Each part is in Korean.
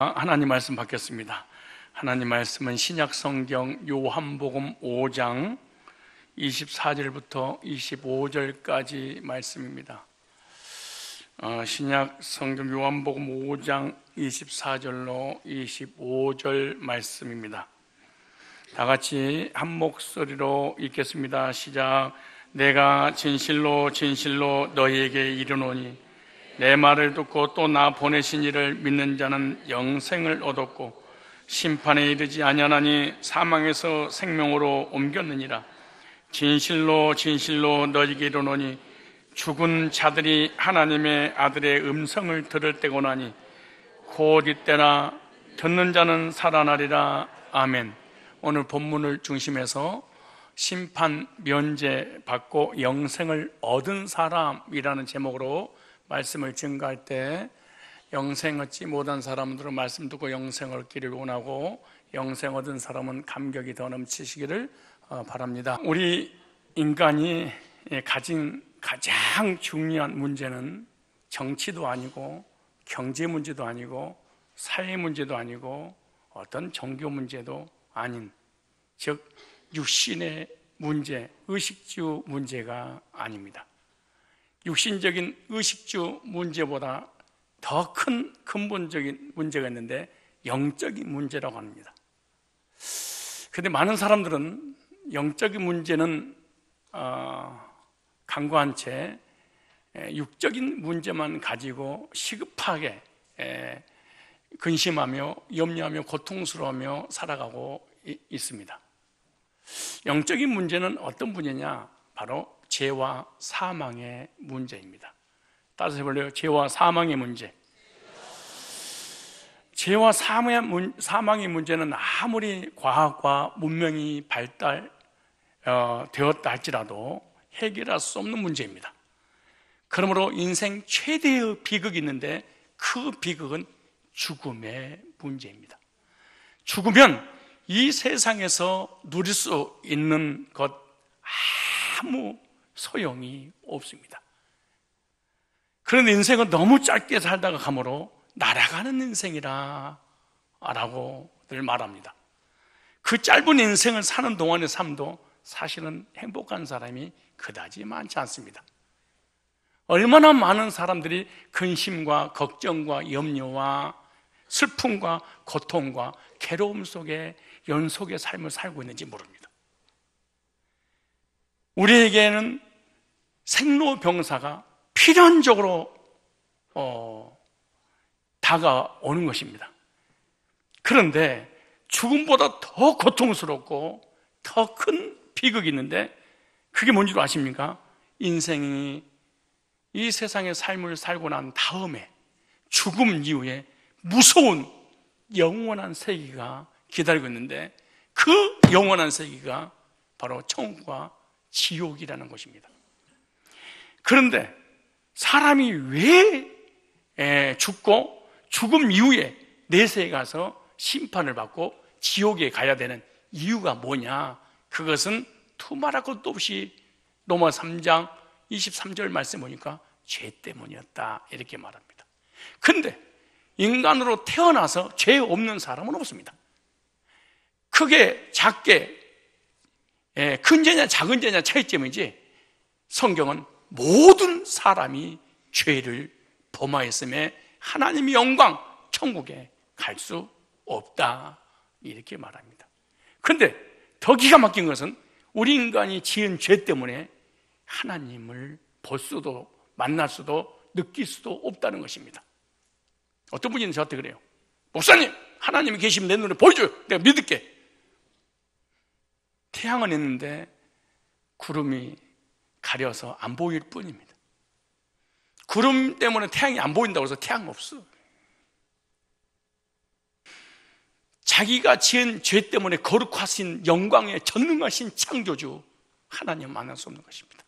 하나님 말씀 받겠습니다. 하나님 말씀은 신약 성경 요한복음 5장 24절부터 25절까지 말씀입니다. 신약 성경 요한복음 5장 24절로 25절 말씀입니다. 다 같이 한 목소리로 읽겠습니다. 시작. 내가 진실로 진실로 너희에게 이르노니 내 말을 듣고 또 나 보내신 이를 믿는 자는 영생을 얻었고 심판에 이르지 아니하나니 사망에서 생명으로 옮겼느니라. 진실로 진실로 너희에게 이르노니 죽은 자들이 하나님의 아들의 음성을 들을 때고 나니 곧 이때나 듣는 자는 살아나리라. 아멘. 오늘 본문을 중심해서 심판 면제 받고 영생을 얻은 사람이라는 제목으로 말씀을 증거할 때 영생 얻지 못한 사람들은 말씀 듣고 영생 얻기를 원하고 영생 얻은 사람은 감격이 더 넘치시기를 바랍니다. 우리 인간이 가진 가장 중요한 문제는 정치도 아니고 경제 문제도 아니고 사회 문제도 아니고 어떤 종교 문제도 아닌, 즉 육신의 문제, 의식주 문제가 아닙니다. 육신적인 의식주 문제보다 더 큰 근본적인 문제가 있는데 영적인 문제라고 합니다. 그런데 많은 사람들은 영적인 문제는 간과한 채 육적인 문제만 가지고 시급하게 근심하며 염려하며 고통스러워하며 살아가고 있습니다. 영적인 문제는 어떤 문제냐? 바로 죄와 사망의 문제입니다. 따라서 해볼래요? 죄와 사망의 문제. 죄와 사망의 문제는 아무리 과학과 문명이 발달되었다 할지라도 해결할 수 없는 문제입니다. 그러므로 인생 최대의 비극이 있는데 그 비극은 죽음의 문제입니다. 죽으면 이 세상에서 누릴 수 있는 것 아무 소용이 없습니다. 그런데 인생은 너무 짧게 살다가 가므로 날아가는 인생이라 라고 늘 말합니다. 그 짧은 인생을 사는 동안의 삶도 사실은 행복한 사람이 그다지 많지 않습니다. 얼마나 많은 사람들이 근심과 걱정과 염려와 슬픔과 고통과 괴로움 속에 연속의 삶을 살고 있는지 모릅니다. 우리에게는 생로병사가 필연적으로 다가오는 것입니다. 그런데 죽음보다 더 고통스럽고 더 큰 비극이 있는데 그게 뭔지 아십니까? 인생이 이 세상의 삶을 살고 난 다음에 죽음 이후에 무서운 영원한 세계가 기다리고 있는데 그 영원한 세계가 바로 천국과 지옥이라는 것입니다. 그런데 사람이 왜 죽고 죽음 이후에 내세에 가서 심판을 받고 지옥에 가야 되는 이유가 뭐냐? 그것은 두말할 것도 없이 로마 3장 23절 말씀 보니까 죄 때문이었다 이렇게 말합니다. 그런데 인간으로 태어나서 죄 없는 사람은 없습니다. 크게 작게 큰 죄냐 작은 죄냐 차이점이지 성경은 모든 사람이 죄를 범하였음에 하나님의 영광 천국에 갈 수 없다 이렇게 말합니다. 그런데 더 기가 막힌 것은 우리 인간이 지은 죄 때문에 하나님을 볼 수도 만날 수도 느낄 수도 없다는 것입니다. 어떤 분이 저한테 그래요. 목사님, 하나님이 계시면 내 눈에 보여줘요. 내가 믿을게. 태양은 있는데 구름이 가려서 안 보일 뿐입니다. 구름 때문에 태양이 안 보인다고 해서 태양 없어. 자기가 지은 죄 때문에 거룩하신 영광에 전능하신 창조주 하나님 만날 수 없는 것입니다.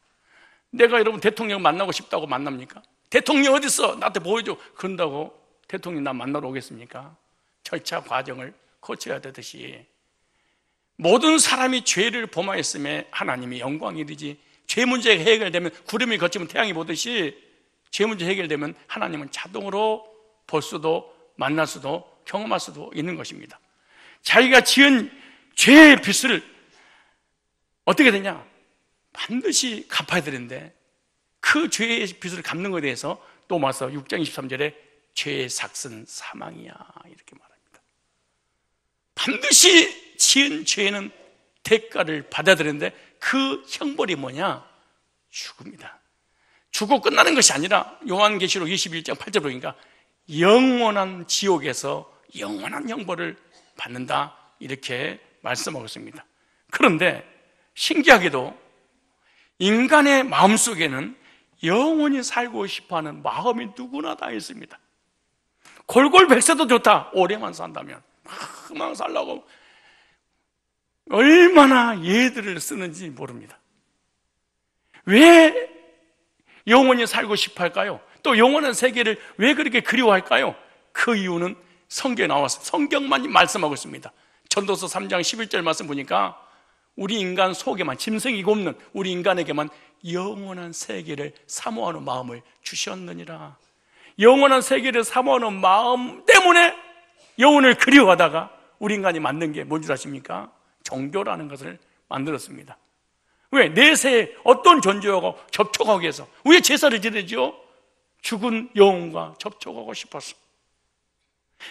내가 여러분 대통령 만나고 싶다고 만납니까? 대통령 어디 있어? 나한테 보여줘. 그런다고 대통령 나 만나러 오겠습니까? 절차 과정을 거쳐야 되듯이 모든 사람이 죄를 범하였음에 하나님이 영광이 이르지 죄 문제가 해결되면 구름이 걷히면 태양이 보듯이 죄 문제 해결되면 하나님은 자동으로 볼 수도 만날 수도 경험할 수도 있는 것입니다. 자기가 지은 죄의 빚을 어떻게 되냐? 반드시 갚아야 되는데 그 죄의 빚을 갚는 것에 대해서 또마서 6장 23절에 죄의 삭은 사망이야 이렇게 말합니다. 반드시 지은 죄는 대가를 받아야 되는데 그 형벌이 뭐냐? 죽음이다. 죽고 끝나는 것이 아니라 요한계시록 21장 8절 보니까 영원한 지옥에서 영원한 형벌을 받는다 이렇게 말씀하고 있습니다. 그런데 신기하게도 인간의 마음속에는 영원히 살고 싶어하는 마음이 누구나 다 있습니다. 골골백세도 좋다. 오래만 산다면 그만 살라고 얼마나 예들을 쓰는지 모릅니다. 왜 영원히 살고 싶어 할까요? 또 영원한 세계를 왜 그렇게 그리워할까요? 그 이유는 성경에 나와서 성경만 말씀하고 있습니다. 전도서 3장 11절 말씀 보니까 우리 인간 속에만, 짐승이 곱는 우리 인간에게만 영원한 세계를 사모하는 마음을 주셨느니라. 영원한 세계를 사모하는 마음 때문에 영혼을 그리워하다가 우리 인간이 만든 게 뭔 줄 아십니까? 종교라는 것을 만들었습니다. 왜? 내세에 어떤 존재하고 접촉하기 위해서. 왜 제사를 지내죠? 죽은 영혼과 접촉하고 싶어서.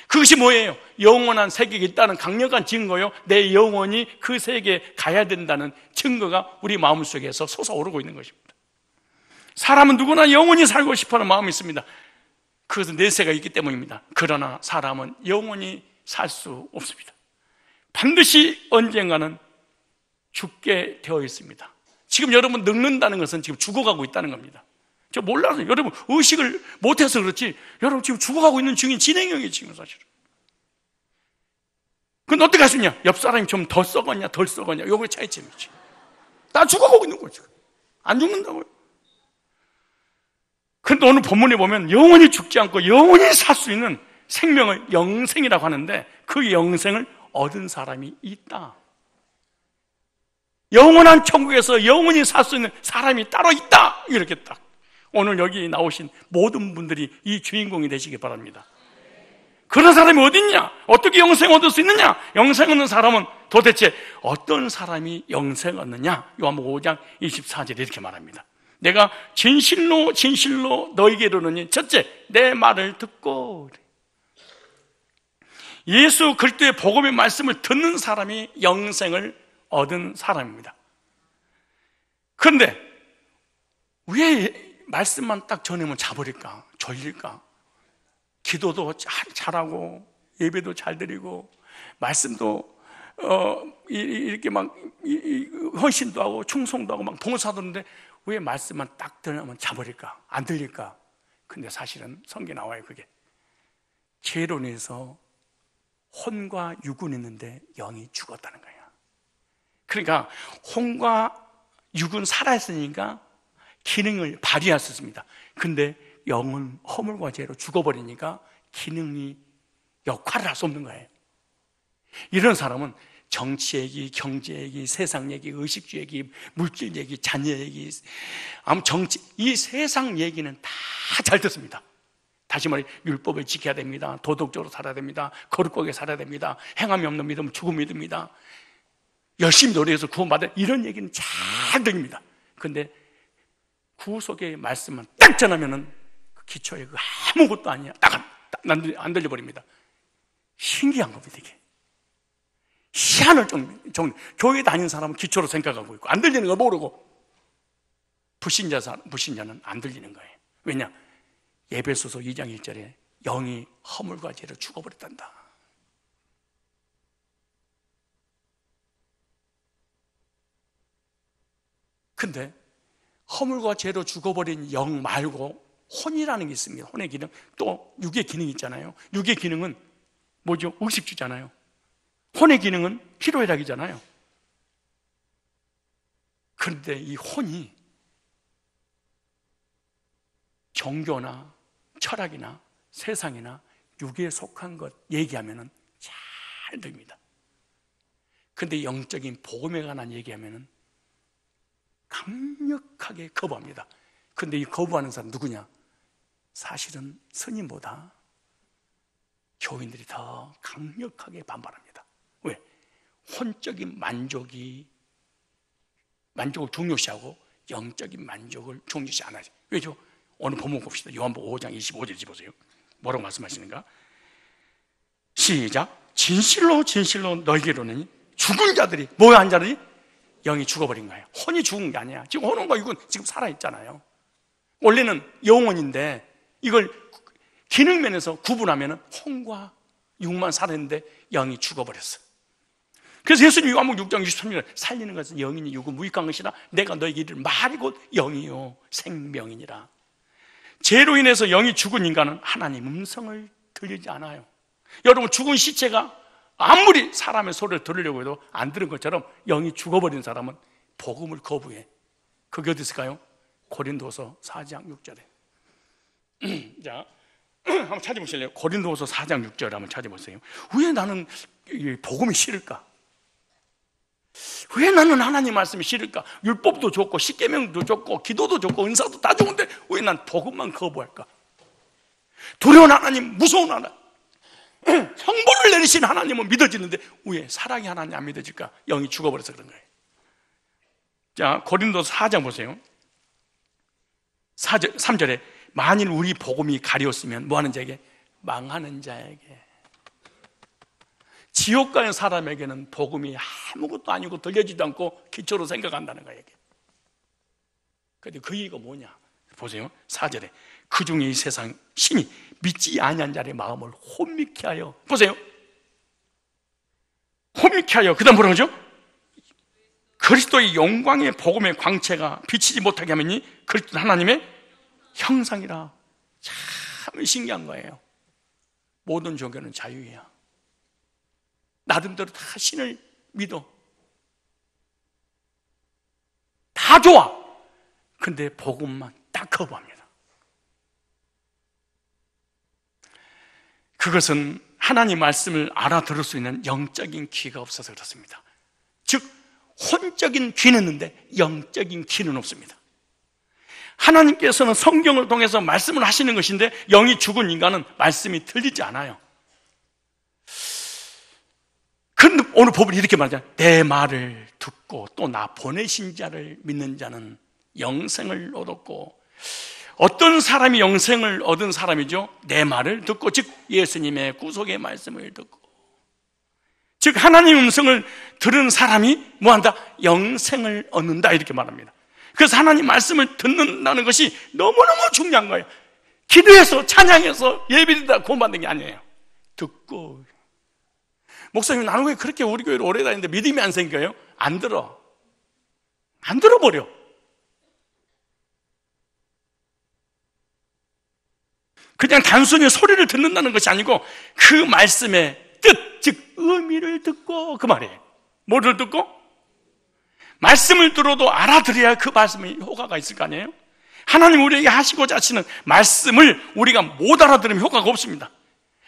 그것이 뭐예요? 영원한 세계가 있다는 강력한 증거요. 내 영혼이 그 세계에 가야 된다는 증거가 우리 마음속에서 솟아오르고 있는 것입니다. 사람은 누구나 영원히 살고 싶어하는 마음이 있습니다. 그것은 내세가 있기 때문입니다. 그러나 사람은 영원히 살 수 없습니다. 반드시 언젠가는 죽게 되어 있습니다. 지금 여러분 늙는다는 것은 지금 죽어가고 있다는 겁니다. 저 몰라서 여러분 의식을 못해서 그렇지 여러분 지금 죽어가고 있는 중인 진행형이에요 지금 사실은. 그건 어떻게 할 수 있냐? 옆 사람이 좀 더 썩었냐 덜 썩었냐 요거의 차이점이지. 다 죽어가고 있는 거죠. 안 죽는다고요. 그런데 오늘 본문에 보면 영원히 죽지 않고 영원히 살 수 있는 생명을 영생이라고 하는데 그 영생을 얻은 사람이 있다. 영원한 천국에서 영원히 살 수 있는 사람이 따로 있다. 이렇게 딱 오늘 여기 나오신 모든 분들이 이 주인공이 되시기 바랍니다. 그런 사람이 어디 있냐? 어떻게 영생 얻을 수 있느냐? 영생 얻는 사람은 도대체 어떤 사람이 영생 얻느냐? 요한복음 5장 24절에 이렇게 말합니다. 내가 진실로 진실로 너에게 이르노니 첫째 내 말을 듣고. 예수 그리스도의 복음의 말씀을 듣는 사람이 영생을 얻은 사람입니다. 그런데 왜 말씀만 딱 전하면 자버릴까? 졸릴까? 기도도 잘하고 예배도 잘 드리고 말씀도 이렇게 막 헌신도 하고 충성도 하고 막 봉사도 하는데 왜 말씀만 딱 들으면 자버릴까? 안 들릴까? 근데 사실은 성경에 나와요. 그게 죄로 인해서 혼과 육은 있는데 영이 죽었다는 거예요. 그러니까 혼과 육은 살아있으니까 기능을 발휘할 수 있습니다. 근데 영은 허물과 죄로 죽어버리니까 기능이 역할을 할 수 없는 거예요. 이런 사람은 정치 얘기, 경제 얘기, 세상 얘기, 의식주 얘기, 물질 얘기, 자녀 얘기, 아무 정치, 이 세상 얘기는 다 잘 듣습니다. 다시 말해 율법을 지켜야 됩니다. 도덕적으로 살아야 됩니다. 거룩하게 살아야 됩니다. 행함이 없는 믿음은 죽음이 됩니다. 열심히 노력해서 구원받아 이런 얘기는 잘 들립니다. 그런데 구속의 말씀만 딱 전하면은 그 기초에 그 아무것도 아니야. 딱 안 들려버립니다. 신기한 겁니다, 이게. 희한할 정도. 교회 다니는 사람은 기초로 생각하고 있고, 안 들리는 걸 모르고, 불신자는 안 들리는 거예요. 왜냐? 에베소서 2장 1절에 영이 허물과 죄로 죽어버렸단다. 근데 허물과 죄로 죽어버린 영 말고 혼이라는 게 있습니다. 혼의 기능. 또 육의 기능이 있잖아요. 육의 기능은 뭐죠? 의식주잖아요. 혼의 기능은 희로애락이잖아요. 그런데 이 혼이 종교나 철학이나 세상이나 육에 속한 것 얘기하면은 잘 됩니다. 근데 영적인 복음에 관한 얘기하면은 강력하게 거부합니다. 근데 이 거부하는 사람 누구냐? 사실은 스님보다 교인들이 더 강력하게 반발합니다. 왜? 혼적인 만족을 중요시하고 영적인 만족을 중요시 안 하죠. 왜죠? 오늘 본문 봅시다. 요한복음 5장 25절 보세요. 뭐라고 말씀하시는가? 시작. 진실로 진실로 너희에게로는 죽은 자들이, 뭐야 한 자들이? 영이 죽어버린 거예요. 혼이 죽은 게 아니야. 지금 혼과 육은 지금 살아있잖아요. 원래는 영혼인데 이걸 기능면에서 구분하면 혼과 육만 살았는데 영이 죽어버렸어. 그래서 예수님이 요한복음 6장 23절에 살리는 것은 영이니 육은 무익한 것이라 내가 너에게 이를 말이 곧 영이요 생명이니라. 죄로 인해서 영이 죽은 인간은 하나님 음성을 들리지 않아요. 여러분, 죽은 시체가 아무리 사람의 소리를 들으려고 해도 안 들은 것처럼 영이 죽어버린 사람은 복음을 거부해. 그게 어디 있을까요? 고린도서 4장 6절에 자, 한번 찾아보실래요? 고린도서 4장 6절 한번 찾아보세요. 왜 나는 복음이 싫을까? 왜 나는 하나님 말씀이 싫을까? 율법도 좋고 십계명도 좋고 기도도 좋고 은사도 다 좋은데 왜 난 복음만 거부할까? 두려운 하나님, 무서운 하나님, 형벌을 내리신 하나님은 믿어지는데 왜 사랑의 하나님 안 믿어질까? 영이 죽어버려서 그런 거예요. 자, 고린도서 4장 보세요. 3절에 만일 우리 복음이 가리웠으면 뭐하는 자에게? 망하는 자에게. 지옥 가는 사람에게는 복음이 아무것도 아니고 들려지도 않고 기초로 생각한다는 거예요. 그런데 그 얘기가 뭐냐? 보세요. 4절에 그 중에 이 세상 신이 믿지 아니한 자의 마음을 혼미케 하여, 보세요, 혼미케 하여, 그 다음 뭐라고 하죠? 그리스도의 영광의 복음의 광채가 비치지 못하게 하면이 그리스도 하나님의 형상이라. 참 신기한 거예요. 모든 종교는 자유야. 나름대로 다 신을 믿어. 다 좋아. 근데 복음만 딱 거부합니다. 그것은 하나님 말씀을 알아들을 수 있는 영적인 귀가 없어서 그렇습니다. 즉 혼적인 귀는 있는데 영적인 귀는 없습니다. 하나님께서는 성경을 통해서 말씀을 하시는 것인데 영이 죽은 인간은 말씀이 들리지 않아요. 그런데 오늘 법은 이렇게 말하잖아요. 내 말을 듣고 또 나 보내신 자를 믿는 자는 영생을 얻었고, 어떤 사람이 영생을 얻은 사람이죠? 내 말을 듣고, 즉 예수님의 구속의 말씀을 듣고, 즉 하나님 음성을 들은 사람이 뭐한다? 영생을 얻는다, 이렇게 말합니다. 그래서 하나님 말씀을 듣는다는 것이 너무너무 중요한 거예요. 기도해서 찬양해서 예배드리다 구원받는 게 아니에요. 듣고. 목사님, 나는 왜 그렇게 우리 교회를 오래 다니는데 믿음이 안 생겨요? 안 들어버려. 그냥 단순히 소리를 듣는다는 것이 아니고 그 말씀의 뜻, 즉 의미를 듣고, 그 말이에요. 뭐를 듣고? 말씀을 들어도 알아들어야 그 말씀에 효과가 있을 거 아니에요? 하나님 우리에게 하시고자 하시는 말씀을 우리가 못 알아들으면 효과가 없습니다.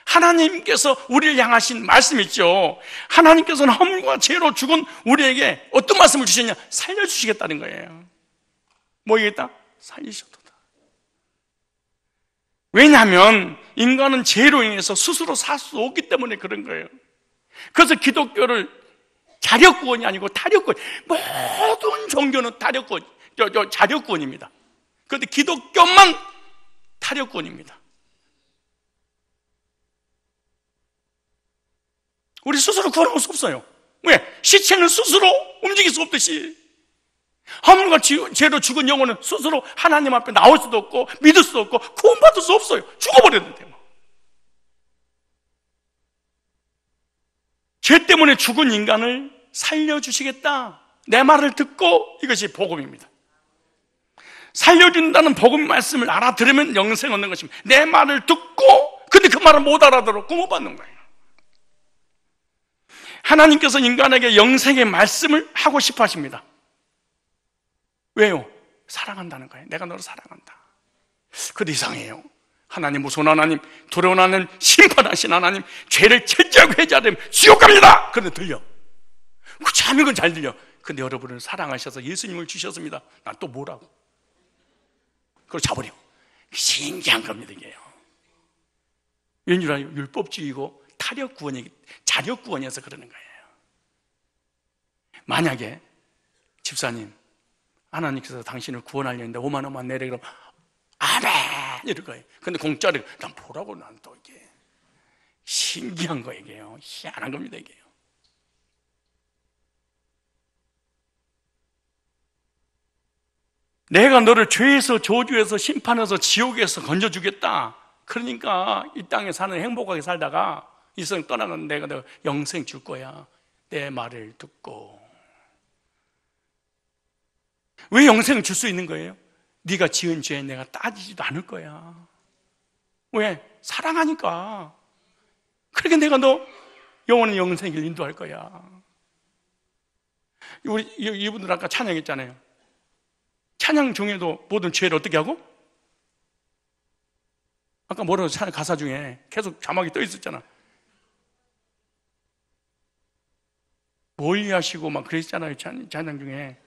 하나님께서 우리를 향하신 말씀 있죠. 하나님께서는 허물과 죄로 죽은 우리에게 어떤 말씀을 주셨냐? 살려주시겠다는 거예요. 뭐겠다? 살리셨다. 왜냐하면 인간은 죄로 인해서 스스로 살 수 없기 때문에 그런 거예요. 그래서 기독교를 자력구원이 아니고 타력구원, 모든 종교는 타력구원, 자력구원입니다. 그런데 기독교만 타력구원입니다. 우리 스스로 구원할 수 없어요. 왜? 시체는 스스로 움직일 수 없듯이 허물과 죄로 죽은 영혼은 스스로 하나님 앞에 나올 수도 없고 믿을 수도 없고 구원받을 수 없어요. 죽어버렸는데 뭐. 죄 때문에 죽은 인간을 살려주시겠다, 내 말을 듣고, 이것이 복음입니다. 살려준다는 복음 말씀을 알아들으면 영생 얻는 것입니다. 내 말을 듣고, 근데 그 말을 못 알아들어 구원받는 거예요. 하나님께서 인간에게 영생의 말씀을 하고 싶어 하십니다. 왜요? 사랑한다는 거예요. 내가 너를 사랑한다. 그런데 이상해요. 하나님 무서운 하나님, 두려운 하나님, 심판하신 하나님, 죄를 철저하게 회개하면 지옥 갑니다. 그런데 들려. 참 이건 잘 들려. 근데 여러분을 사랑하셔서 예수님을 주셨습니다. 난 또 뭐라고? 그걸 잡으려. 신기한 겁니다, 이게요. 왠줄 알아요? 율법주의고 자력구원이어서 그러는 거예요. 만약에 집사님, 하나님께서 당신을 구원하려는데 5만 원만 내려 그러면 아멘 이럴 거예요. 근데 공짜로 난 보라고. 난 또 이게 신기한 거 이게요. 희한한 겁니다 이게요. 내가 너를 죄에서 저주에서 심판해서 지옥에서 건져주겠다. 그러니까 이 땅에 사는 행복하게 살다가 이 세상 떠나는 내가 너 영생 줄 거야. 내 말을 듣고. 왜 영생을 줄 수 있는 거예요? 네가 지은 죄에 내가 따지지도 않을 거야. 왜? 사랑하니까. 그러니까 내가 너 영원한 영생을 인도할 거야. 우리 이분들 아까 찬양했잖아요. 찬양 중에도 모든 죄를 어떻게 하고? 아까 뭐라고 찬양 가사 중에 계속 자막이 떠 있었잖아. 멀리 하시고 막 그랬잖아요. 찬양 중에.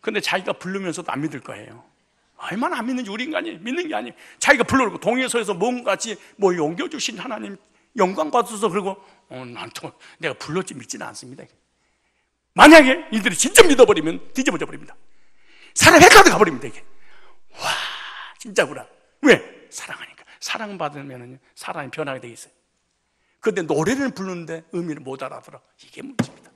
근데 자기가 부르면서도 안 믿을 거예요. 얼마나 안 믿는지 우리 인간이 믿는 게 아니에요. 자기가 불러놓고 동에서에서 뭔가 같이 뭐 옮겨주신 하나님 영광 받아서 그러고 난 또 내가 불렀지 믿지는 않습니다. 만약에 이들이 진짜 믿어버리면 뒤집어져 버립니다. 사람 헷갈려 가버립니다 이게. 와 진짜구나. 왜? 사랑하니까. 사랑받으면 사람이 변하게 돼 있어요. 그런데 노래를 부르는데 의미를 못 알아들어. 이게 문제입니다.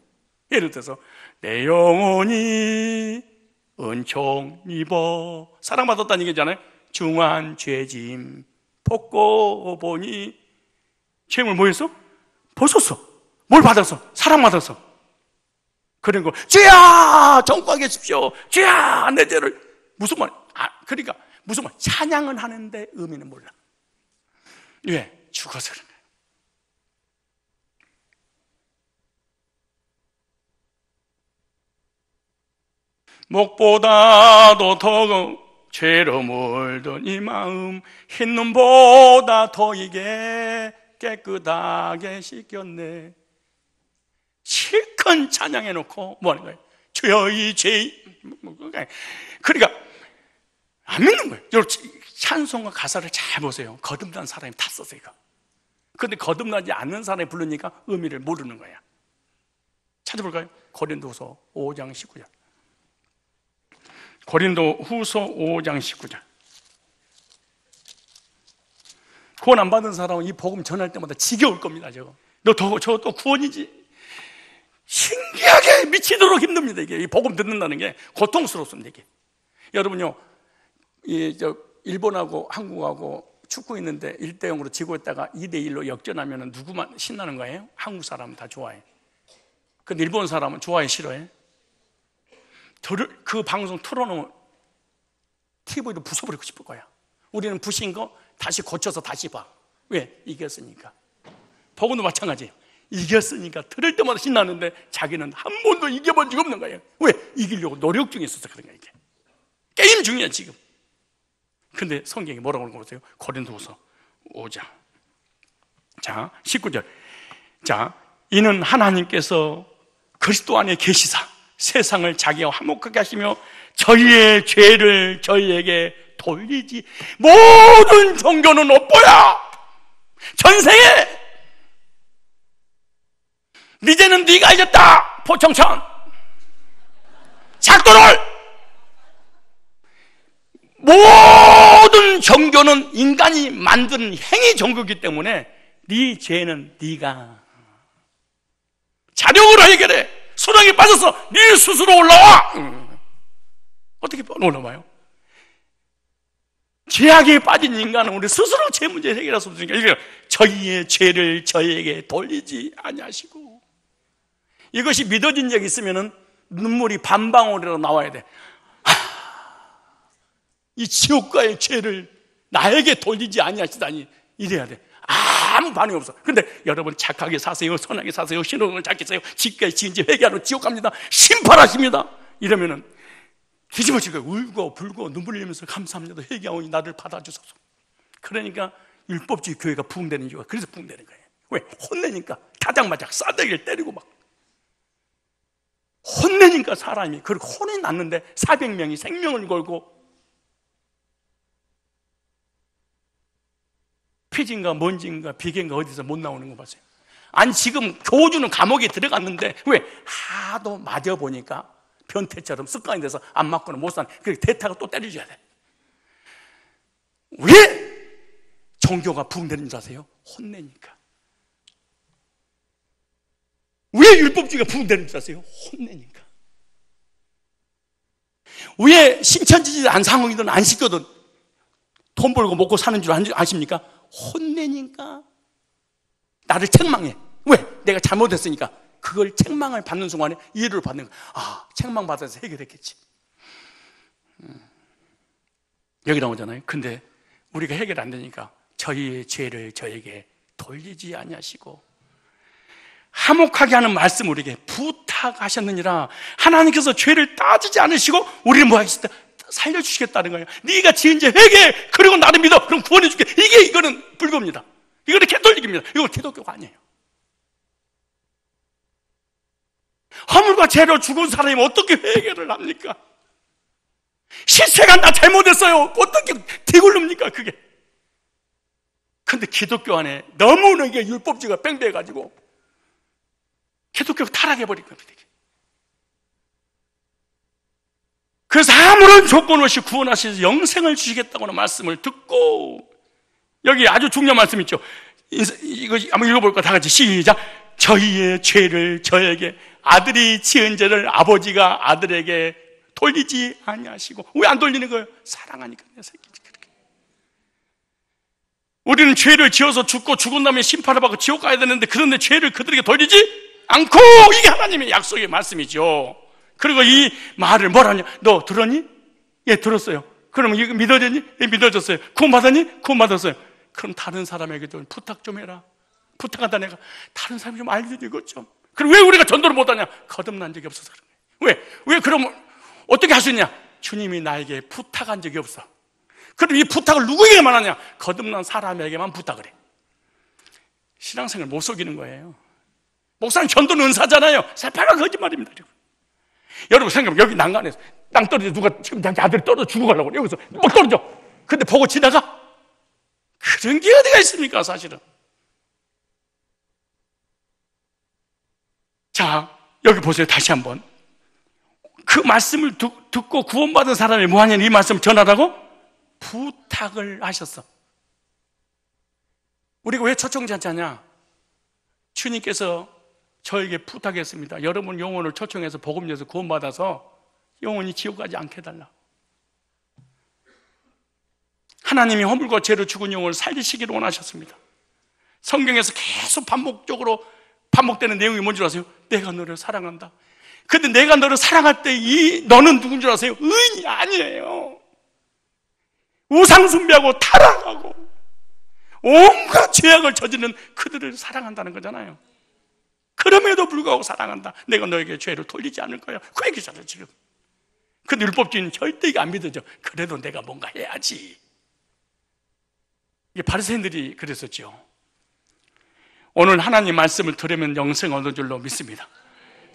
예를 들어서 내 영혼이 은총 입어 사랑받았다는 얘기잖아요. 중한 죄짐 벗고 보니 죄물 뭐 했어? 벗었어. 뭘 받았어? 사랑받았어. 그런 거 죄야 정과하게 하십시오. 죄야 내 죄를 무슨 말? 그러니까 무슨 말? 찬양은 하는데 의미는 몰라. 왜? 죽어서 그런 거야. 목보다도 더 죄로 물든 이 마음 흰 눈보다 더 이게 깨끗하게 씻겼네. 실컷 찬양해놓고 뭐 하는 거예요? 주여 이 죄. 그러니까 안 믿는 거예요. 여러분 찬송과 가사를 잘 보세요. 거듭난 사람이 다 썼어요 이거. 그런데 거듭나지 않는 사람이 부르니까 의미를 모르는 거야. 찾아볼까요? 고린도후서 5장 19절. 고린도후서 5장 19절. 구원 안 받은 사람은 이 복음 전할 때마다 지겨울 겁니다. 저거 또 구원이지. 신기하게 미치도록 힘듭니다. 이게 이 복음 듣는다는 게 고통스럽습니다. 이게 여러분요, 일본하고 한국하고 축구 있는데 1대0으로 지고 있다가 2대1로 역전하면 누구만 신나는 거예요? 한국 사람은 다 좋아해. 근데 일본 사람은 좋아해, 싫어해? 그 방송 틀어놓으면 TV로 부숴버리고 싶을 거야. 우리는 부신 거 다시 고쳐서 다시 봐. 왜? 이겼으니까. 복음도 마찬가지예요. 이겼으니까 들을 때마다 신나는데 자기는 한 번도 이겨본 적 없는 거예요. 왜? 이기려고 노력 중에 있어서 그런 거예요. 이게 게임 중이야 지금. 근데 성경이 뭐라고 하는 거 보세요. 고린도후서 5장 자 19절. 자 이는 하나님께서 그리스도 안에 계시사 세상을 자기와 화목하게 하시며 저희의 죄를 저희에게 돌리지. 모든 종교는 업보야. 전생에 이제는 네가 이겼다. 포청천 작도를. 모든 종교는 인간이 만든 행위 종교이기 때문에 네 죄는 네가 자력으로 해결해. 수렁에 빠져서 네 스스로 올라와. 어떻게 올라와요? 죄악에 빠진 인간은 우리 스스로 죄 문제 해결할 수 없으니까 저희의 죄를 저희에게 돌리지 아니하시고. 이것이 믿어진 적이 있으면 눈물이 반방울이라도 나와야 돼. 이 지옥과의 죄를 나에게 돌리지 아니하시다니 이래야 돼. 아무 반응이 없어. 근데 여러분 착하게 사세요, 선하게 사세요, 신호를 잡겠어요, 지금까지 지은 죄 회개하러 지옥 갑니다, 심판하십니다 이러면은 뒤집어질 거예요. 울고 불고 눈물 흘리면서 감사합니다, 회개하오니 나를 받아주소서. 그러니까 율법주의 교회가 부흥되는 이유가 그래서 부흥되는 거예요. 왜? 혼내니까 다작마작 싸대기를 때리고 막 혼내니까 사람이. 그리고 혼이 났는데 400명이 생명을 걸고 피진가 먼지인가 비계인가 어디서 못 나오는 거 봤어요. 아니 지금 교주는 감옥에 들어갔는데 왜? 하도 맞아보니까 변태처럼 습관이 돼서 안 맞고는 못 사는. 그래서 대타가 또 때려줘야 돼. 왜 종교가 부흥되는 줄 아세요? 혼내니까. 왜 율법주의가 부흥되는 줄 아세요? 혼내니까. 왜 신천지들 안 상황이든 안 시켜든 돈 벌고 먹고 사는 줄 아십니까? 혼내니까. 나를 책망해. 왜? 내가 잘못했으니까. 그걸 책망을 받는 순간에 이해를 받는 거야. 아, 책망받아서 해결했겠지. 여기 나오잖아요. 근데 우리가 해결 안 되니까 저희의 죄를 저에게 돌리지 아니하시고 화목하게 하는 말씀 우리에게 부탁하셨느니라. 하나님께서 죄를 따지지 않으시고 우리를 뭐 하겠다? 살려주시겠다는 거예요. 네가 지은 죄 회개해. 그리고 나를 믿어. 그럼 구원해 줄게. 이거는 불교입니다. 이거는 캐톨릭입니다. 이건 기독교가 아니에요. 허물과 죄로 죽은 사람이 어떻게 회개를 합니까? 실세가 나 잘못했어요. 어떻게 뒤굴릅니까 그게? 근데 기독교 안에 너무나 이게 율법주의가 뺑배해가지고 기독교가 타락해버린 겁니다. 그래서 아무런 조건 없이 구원하셔서 영생을 주시겠다고 하는 말씀을 듣고, 여기 아주 중요한 말씀 있죠. 이거 한번 읽어볼까? 다 같이 시작. 저희의 죄를 저에게, 아들이 지은 죄를 아버지가 아들에게 돌리지 아니하시고. 왜 안 돌리는 거예요? 사랑하니까. 내 새끼. 우리는 죄를 지어서 죽고 죽은 다음에 심판을 받고 지옥 가야 되는데, 그런데 죄를 그들에게 돌리지 않고, 이게 하나님의 약속의 말씀이죠. 그리고 이 말을 뭐라냐? 너 들었니? 예, 들었어요. 그럼 이거 믿어졌니? 예, 믿어졌어요. 구원받았니? 구원받았어요. 그럼 다른 사람에게도 부탁 좀 해라. 부탁한다. 내가 다른 사람이 좀 알려줘 이것 좀. 그럼 왜 우리가 전도를 못하냐? 거듭난 적이 없어서 그런 거예요. 왜 그럼 어떻게 할 수 있냐? 주님이 나에게 부탁한 적이 없어. 그럼 이 부탁을 누구에게만 하냐? 거듭난 사람에게만 부탁을 해. 신앙생활 못 속이는 거예요. 목사님 전도는 은사잖아요. 새빨간 거짓말입니다. 여러분 생각해보면, 여기 난간에서 땅 떨어져, 누가 지금 자기 아들이 떨어져 죽어가려고 그래. 여기서 막 떨어져. 근데 보고 지나가? 그런 게 어디가 있습니까 사실은. 자, 여기 보세요. 다시 한번 그 말씀을 듣고 구원받은 사람이 뭐하냐, 이 말씀을 전하라고 부탁을 하셨어. 우리가 왜 초청잔치 하냐? 주님께서 저에게 부탁했습니다. 여러분 영혼을 초청해서 복음에서 구원받아서 영혼이 지옥 가지 않게 해달라. 하나님이 허물과 죄로 죽은 영혼을 살리시기를 원하셨습니다. 성경에서 계속 반복되는 내용이 뭔지 아세요? 내가 너를 사랑한다. 근데 내가 너를 사랑할 때 이 너는 누군 줄 아세요? 의인이 아니에요. 우상 숭배하고 타락하고 온갖 죄악을 저지르는 그들을 사랑한다는 거잖아요. 그럼에도 불구하고 사랑한다. 내가 너에게 죄를 돌리지 않을 거야. 그 얘기잖아요 지금. 근데 율법주의는 절대 이게 안 믿어져. 그래도 내가 뭔가 해야지. 이게 바리새인들이 그랬었죠. 오늘 하나님 말씀을 들으면 영생 얻을 줄로 믿습니다.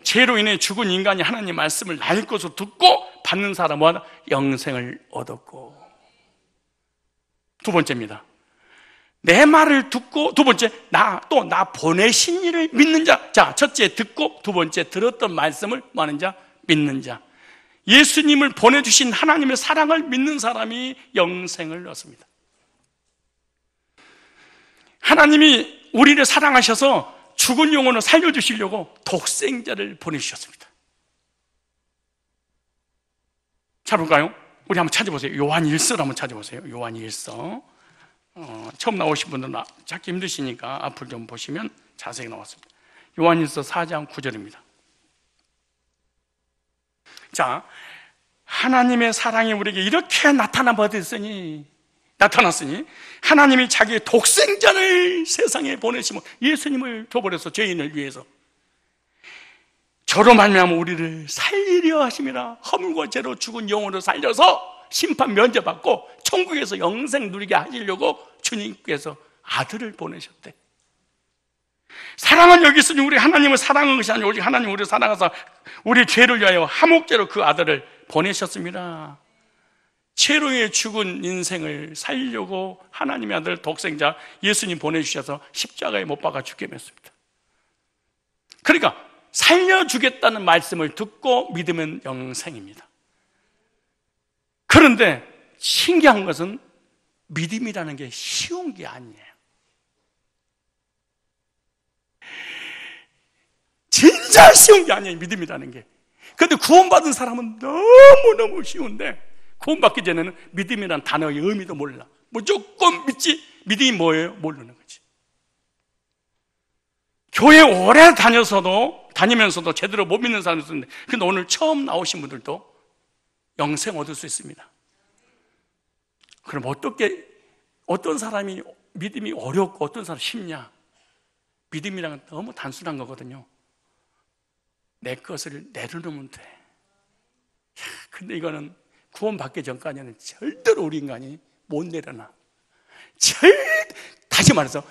죄로 인해 죽은 인간이 하나님 말씀을 나의 것으로 듣고 받는 사람은 영생을 얻었고, 두 번째입니다. 내 말을 듣고, 두 번째, 나 보내신 이를 믿는 자. 자, 첫째 듣고, 두 번째 들었던 말씀을 뭐 하는 자? 믿는 자. 예수님을 보내주신 하나님의 사랑을 믿는 사람이 영생을 얻습니다. 하나님이 우리를 사랑하셔서 죽은 영혼을 살려주시려고 독생자를 보내주셨습니다. 자, 볼까요? 우리 한번 찾아보세요. 요한 1서를 한번 찾아보세요. 요한 1서. 처음 나오신 분들은 찾기 힘드시니까 앞을 좀 보시면 자세히 나왔습니다. 요한 1서 4장 9절입니다. 자, 하나님의 사랑이 우리에게 이렇게 나타났으니 하나님이 자기의 독생자를 세상에 보내시면 예수님을 줘버려서 죄인을 위해서 저로 말미암아 우리를 살리려 하심이라. 허물과 죄로 죽은 영혼을 살려서 심판 면제받고 천국에서 영생 누리게 하시려고 주님께서 아들을 보내셨대. 사랑은 여기 있으니 우리 하나님을 사랑한 것이 아니고 오직 하나님 우리를 사랑하사 우리 죄를 위하여 화목제로 그 아들을 보내셨습니다. 죄로 인해 죽은 인생을 살려고 하나님의 아들 독생자 예수님 보내주셔서 십자가에 못 박아 죽게 했습니다. 그러니까 살려주겠다는 말씀을 듣고 믿으면 영생입니다. 그런데 신기한 것은 믿음이라는 게 쉬운 게 아니에요. 진짜 쉬운 게 아니에요, 믿음이라는 게. 그런데 구원받은 사람은 너무너무 쉬운데, 구원받기 전에는 믿음이라는 단어의 의미도 몰라. 무조건 믿지. 믿음이 뭐예요? 모르는 거지. 교회 오래 다니면서도 제대로 못 믿는 사람이 있는데, 근데 오늘 처음 나오신 분들도 영생 얻을 수 있습니다. 그럼 어떤 사람이 믿음이 어렵고 어떤 사람이 쉽냐? 믿음이란 건 너무 단순한 거거든요. 내 것을 내려놓으면 돼. 근데 이거는 구원받기 전까지는 절대로 우리 인간이 못 내려놔. 다시 말해서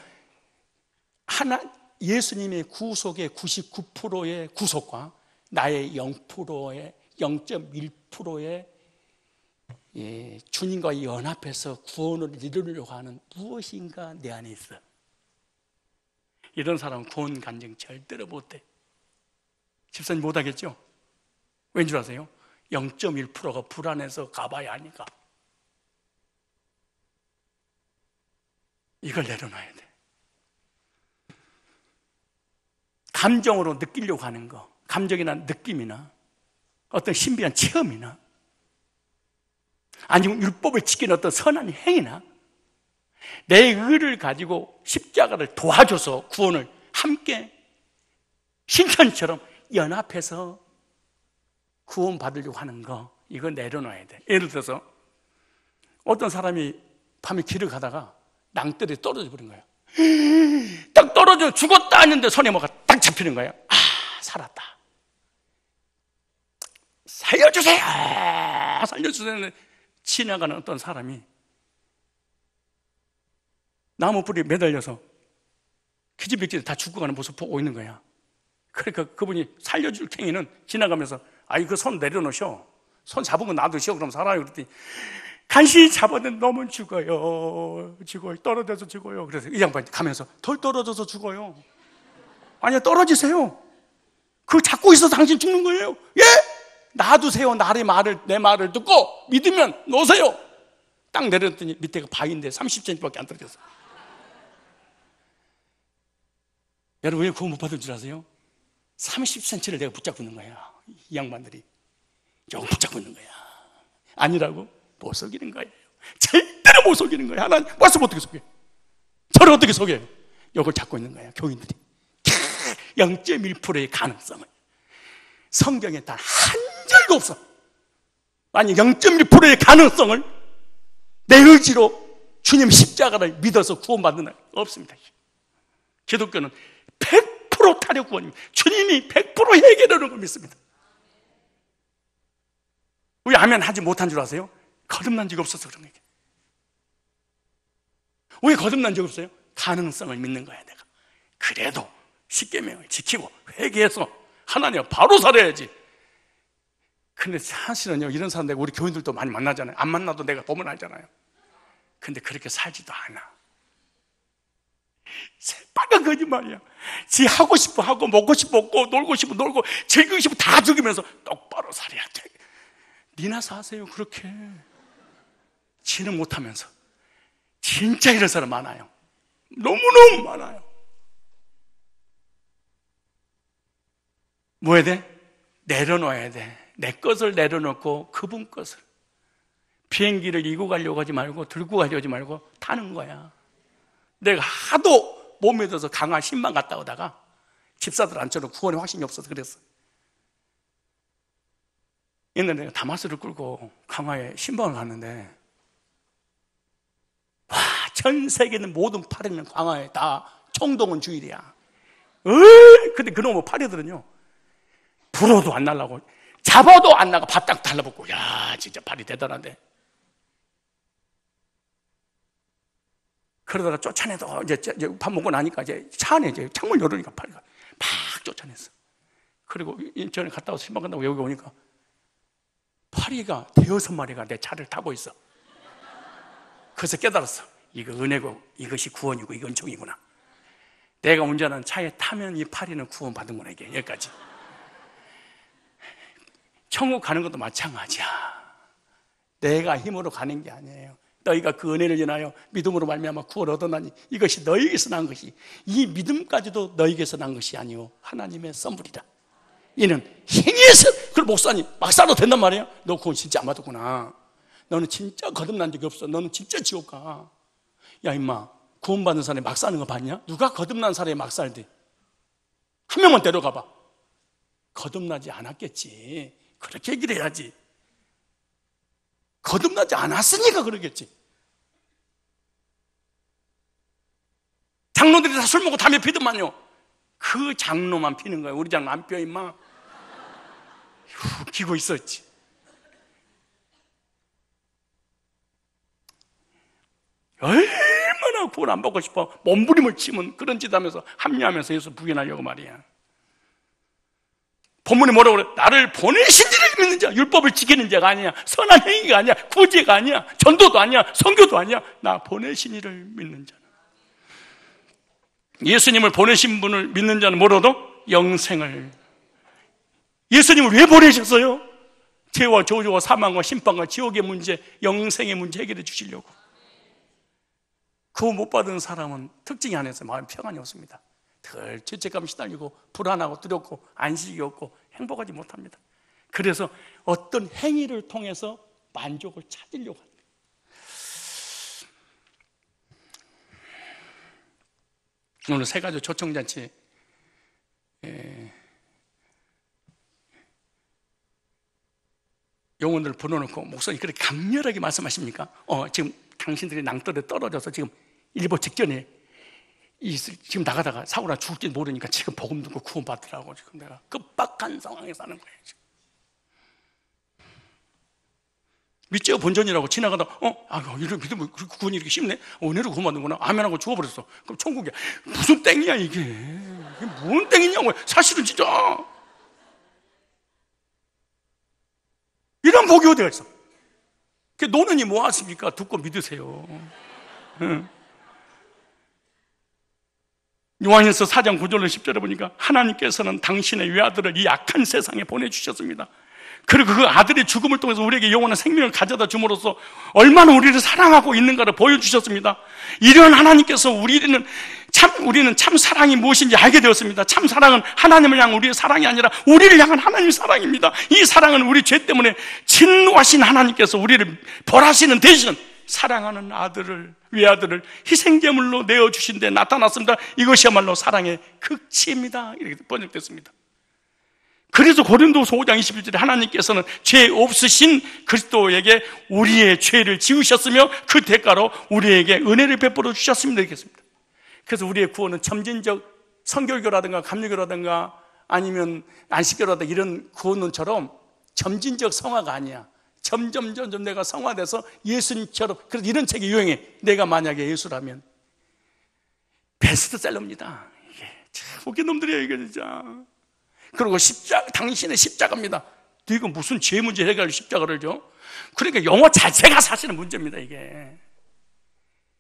예수님의 구속의 99%의 구속과 나의 0%의 0.1%의 주님과 연합해서 구원을 이루려고 하는 무엇인가 내 안에 있어. 이런 사람은 구원 간증 절대로 못해. 집사님 못하겠죠? 왠 줄 아세요? 0.1%가 불안해서 가봐야 하니까. 이걸 내려놔야 돼. 감정으로 느끼려고 하는 거, 감정이나 느낌이나 어떤 신비한 체험이나 아니면 율법을 지키는 어떤 선한 행위나 내 의를 가지고 십자가를 도와줘서 구원을 함께 신천처럼 연합해서 구원받으려고 하는 거, 이거 내려놔야 돼. 예를 들어서 어떤 사람이 밤에 길을 가다가 낭떠러지 떨어져 버린 거예요. 딱 떨어져 죽었다 했는데 손에 뭐가 딱 잡히는 거예요. 아, 살았다. 살려주세요. 살려주세요. 지나가는 어떤 사람이 나무 뿌리에 매달려서 기지백지에 다 죽어가는 모습 보고 있는 거야. 그러니까 그분이 살려줄 캥이는 지나가면서 아이 그 손 내려놓으셔. 손 잡은 거 놔두셔. 그럼 살아요. 그랬더니 간신히 잡았는데 너무 죽어요. 떨어져서 죽어요. 그래서 이 양반이 가면서 덜 떨어져서 죽어요. 아니요, 떨어지세요. 그거 잡고 있어서 당신 죽는 거예요. 예? 놔두세요. 내 말을 듣고 믿으면 놓으세요. 딱 내렸더니 밑에가 바위인데 30cm밖에 안 떨어졌어. 여러분 왜 구원 못 받을 줄 아세요? 30cm를 내가 붙잡고 있는 거야. 이 양반들이 요거 붙잡고 있는 거야. 아니라고? 못 속이는 거예요. 절대로 못 속이는 거예요. 하나님 말씀 어떻게 속여요? 저를 어떻게 속여요? 요걸 잡고 있는 거예요. 교인들이 0.1%의 가능성을. 성경에 단 한 절도 없어. 아니 0.1%의 가능성을 내 의지로 주님 십자가를 믿어서 구원받는 날 없습니다. 기독교는 100% 타력 구원입니다. 주님이 100% 해결하는 걸 믿습니다. 왜 아멘 하지 못한 줄 아세요? 거듭난 적이 없어서 그런 거예요. 왜 거듭난 적이 없어요? 가능성을 믿는 거야 내가. 그래도 십계명을 지키고 회개해서 하나님 바로 살아야지. 근데 사실은요, 이런 사람 내가 우리 교인들도 많이 만나잖아요. 안 만나도 내가 보면 알잖아요. 근데 그렇게 살지도 않아. 새빨간 거짓말이야. 지 하고 싶어 하고 먹고 싶어 먹고 놀고 싶어 놀고 즐기고 싶어 다 즐기면서 똑바로 살아야 돼. 니나 사세요 그렇게. 지는 못하면서. 진짜 이런 사람 많아요. 너무너무 많아요. 뭐 해야 돼? 내려놓아야 돼. 내 것을 내려놓고 그분 것을. 비행기를 이고 가려고 하지 말고 들고 가려고 하지 말고 타는 거야. 내가 하도 못 믿어서 강화 10만 갔다 오다가 집사들 안처럼 구원의 확신이 없어서 그랬어. 옛날에 내가 다마스를 끌고 강화에 신방을 갔는데 와, 전 세계 있는 모든 파리는 강화에 다 총동원 주일이야. 근데 그놈의 파리들은요 불어도 안 날라고 잡아도 안 나가. 바닥 달라붙고. 야, 진짜 파리 대단한데. 그러다가 쫓아내도 이제 밥 먹고 나니까 이제 차 안에 이제 창문 열으니까 파리가 막 쫓아냈어. 그리고 인천에 갔다 와서 신방 간다고 여기 오니까 파리가 대여섯 마리가 내 차를 타고 있어. 그래서 깨달았어. 이거 은혜고 이것이 구원이고 이건 종이구나. 내가 운전하는 차에 타면 이 파리는 구원받은구나. 이게 여기까지. 천국 가는 것도 마찬가지야. 내가 힘으로 가는 게 아니에요. 너희가 그 은혜를 인하여 믿음으로 말미암아 구원을 얻었나니 이것이 너희에게서 난 것이, 이 믿음까지도 너희에게서 난 것이 아니오 하나님의 선물이다. 이는 행위에서. 그걸 목사님 막 살아도 된단 말이야. 너 그건 진짜 안 받았구나. 너는 진짜 거듭난 적이 없어. 너는 진짜 지옥 가. 야 임마, 구원받는 사람이 막 사는 거 봤냐? 누가 거듭난 사람이 막 살대? 한 명만 데려가 봐. 거듭나지 않았겠지. 그렇게 얘기를 해야지. 거듭나지 않았으니까 그러겠지. 장로들이 다 술 먹고 담배 피더만요. 그 장로만 피는 거예요. 우리 장로 안 펴 임마. 웃기고 있었지. 얼마나 구원 안 받고 싶어. 몸부림을 치면 그런 짓 하면서 합리하면서 예수 부인하려고 말이야. 본문이 뭐라고 그래? 나를 보내신 이를 믿는 자, 율법을 지키는 자가 아니야, 선한 행위가 아니야, 구제가 아니야, 전도도 아니야, 선교도 아니야. 나 보내신 이를 믿는 자는, 예수님을 보내신 분을 믿는 자는 뭐라도 영생을. 예수님을 왜 보내셨어요? 죄와 저주와 사망과 심판과 지옥의 문제, 영생의 문제 해결해 주시려고. 그거 못 받은 사람은 특징이 하나 있어요. 마음 평안이 없습니다. 늘 죄책감 시달리고 불안하고 두렵고 안식이 없고 행복하지 못합니다. 그래서 어떤 행위를 통해서 만족을 찾으려고 합니다. 오늘 새가족 초청잔치 영혼들을 불러놓고 목사님 그렇게 강렬하게 말씀하십니까? 지금 당신들이 낭떠러에 떨어져서 지금 일보 직전에 지금 나가다가 사고나 죽을지 모르니까 지금 복음 듣고 구원 받으라고 지금 내가 급박한 상황에 사는 거예요. 지금. 밑지어 본전이라고 지나가다 이렇게 믿으면 구원이 이렇게 쉽네? 은혜로 구원 받는구나. 아멘하고 죽어버렸어. 그럼 천국이야. 무슨 땡이야 이게? 이게 뭔 땡이냐고. 사실은 진짜 이런 복이 어디가 있어? 노는이 뭐 하십니까? 듣고 믿으세요. 응. 요한일서 4장 9절로 10절에 보니까 하나님께서는 당신의 외아들을 이 악한 세상에 보내주셨습니다. 그리고 그 아들의 죽음을 통해서 우리에게 영원한 생명을 가져다 줌으로써 얼마나 우리를 사랑하고 있는가를 보여주셨습니다. 이런 하나님께서 우리는 참 사랑이 무엇인지 알게 되었습니다. 참 사랑은 하나님을 향한 우리의 사랑이 아니라 우리를 향한 하나님의 사랑입니다. 이 사랑은 우리 죄 때문에 진노하신 하나님께서 우리를 벌하시는 대신 사랑하는 외아들을 희생제물로 내어주신 데 나타났습니다. 이것이야말로 사랑의 극치입니다. 이렇게 번역됐습니다. 그래서 고린도서 5장 21절에 하나님께서는 죄 없으신 그리스도에게 우리의 죄를 지우셨으며 그 대가로 우리에게 은혜를 베풀어 주셨습니다. 이렇겠습니다. 그래서 우리의 구원은 점진적 성결교라든가 감리교라든가 아니면 안식교라든가 이런 구원론처럼 점진적 성화가 아니야. 점점 내가 성화돼서 예수님처럼. 그래서 이런 책이 유행해. 내가 만약에 예수라면. 베스트셀러입니다. 이게 참 웃긴 놈들이에요 이게 진짜. 그리고 당신의 십자가입니다. 이거 무슨 죄 문제 해결할 십자가를 줘? 그러니까 영어 자체가 사실은 문제입니다 이게.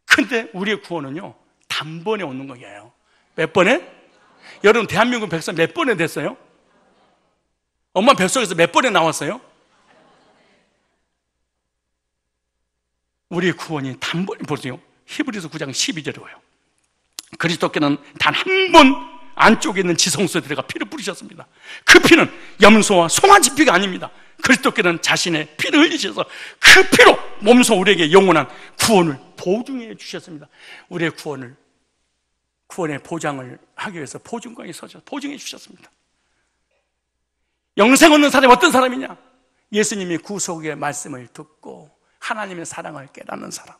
근데 우리의 구원은요 단번에 오는 거예요. 몇 번에? 여러분 대한민국 백성 몇 번에 됐어요? 엄마 뱃속에서 몇 번에 나왔어요? 우리의 구원이 단번에. 보세요. 히브리서 9장 12절에 와요. 그리스도께는 단 한 번 안쪽에 있는 지성소에 들어가 피를 뿌리셨습니다. 그 피는 염소와 송아지 피가 아닙니다. 그리스도께는 자신의 피를 흘리셔서 그 피로 몸소 우리에게 영원한 구원을 보증해 주셨습니다. 우리의 구원의 보장을 하기 위해서 보증관이 서셔서 보증해 주셨습니다. 영생 얻는 사람이 어떤 사람이냐? 예수님이 구속의 말씀을 듣고 하나님의 사랑을 깨닫는 사람.